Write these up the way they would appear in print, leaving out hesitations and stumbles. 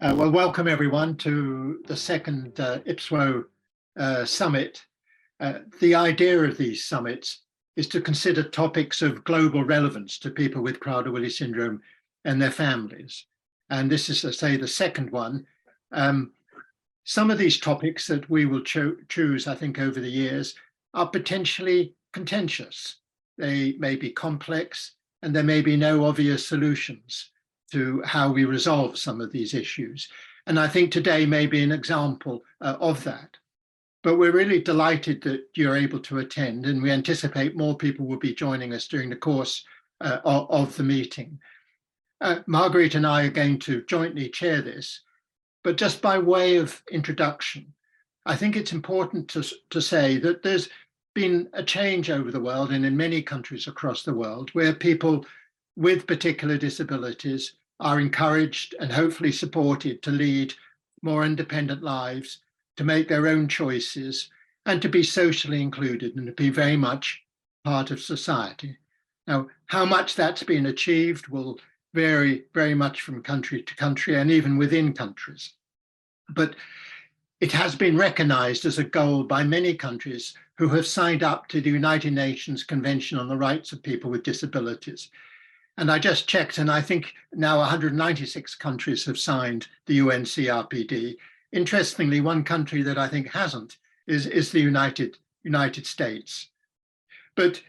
Well, welcome everyone to the second IPWSO summit. The idea of these summits is to consider topics of global relevance to people with Prader-Willi syndrome and their families. And this is, to say, the second one. Some of these topics that we will choose, I think, over the years are potentially contentious. They may be complex, and there may be no obvious solutions to how we resolve some of these issues. And I think today may be an example of that. But we're really delighted that you're able to attend, and we anticipate more people will be joining us during the course of the meeting. Marguerite and I are going to jointly chair this, but just by way of introduction, I think it's important to say that there's been a change over the world and in many countries across the world where people with particular disabilities are encouraged and hopefully supported to lead more independent lives, to make their own choices, and to be socially included and to be very much part of society. Now, how much that's been achieved will vary very much from country to country and even within countries. But it has been recognized as a goal by many countries who have signed up to the United Nations Convention on the Rights of People with Disabilities. And I just checked, and I think now 196 countries have signed the UNCRPD. Interestingly, one country that I think hasn't is the United States. But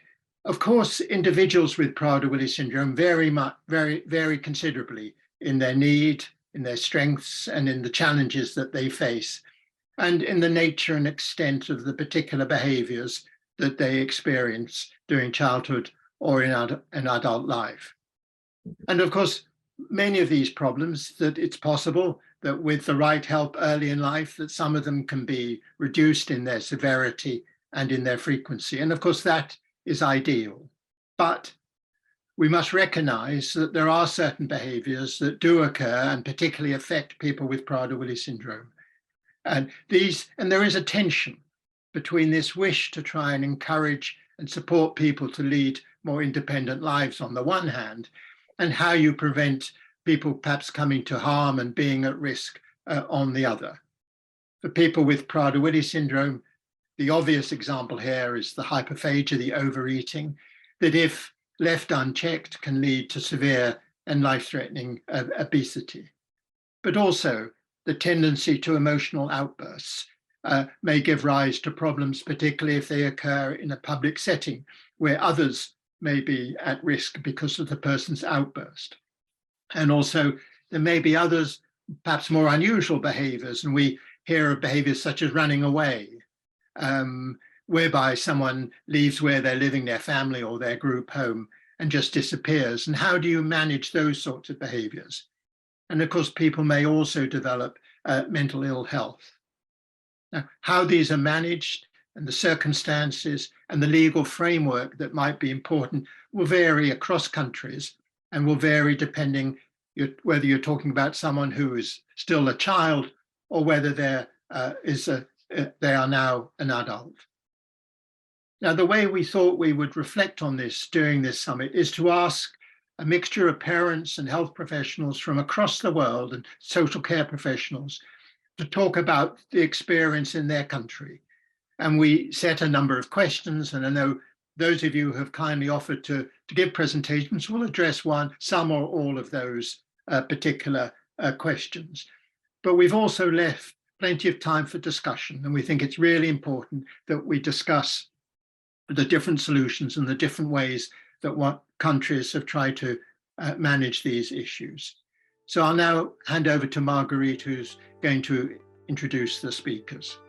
of course, individuals with Prader-Willi syndrome vary considerably in their need, in their strengths, and in the challenges that they face, and in the nature and extent of the particular behaviors that they experience during childhood or in adult life. And of course, many of these problems, that it's possible that with the right help early in life, that some of them can be reduced in their severity and in their frequency. And of course, that is ideal. But we must recognize that there are certain behaviors that do occur and particularly affect people with Prader-Willi syndrome. And there is a tension between this wish to try and encourage and support people to lead more independent lives on the one hand, and how you prevent people perhaps coming to harm and being at risk on the other. For people with Prader-Willi syndrome, the obvious example here is the hyperphagia, the overeating, that if left unchecked can lead to severe and life-threatening obesity. But also the tendency to emotional outbursts may give rise to problems, particularly if they occur in a public setting where others may be at risk because of the person's outburst. And also there may be others, perhaps more unusual behaviors, and we hear of behaviors such as running away, whereby someone leaves where they're living, their family or their group home, and just disappears. And how do you manage those sorts of behaviors? And of course, people may also develop mental ill health. Now, how these are managed and the circumstances and the legal framework that might be important will vary across countries and will vary depending whether you're talking about someone who is still a child or whether they are now an adult. Now, the way we thought we would reflect on this during this summit is to ask a mixture of parents and health professionals from across the world and social care professionals to talk about the experience in their country. And we set a number of questions, and I know those of you who have kindly offered to give presentations will address some or all of those particular questions. But we've also left plenty of time for discussion, and we think it's really important that we discuss the different solutions and the different ways that what countries have tried to manage these issues. So I'll now hand over to Marguerite, who's going to introduce the speakers.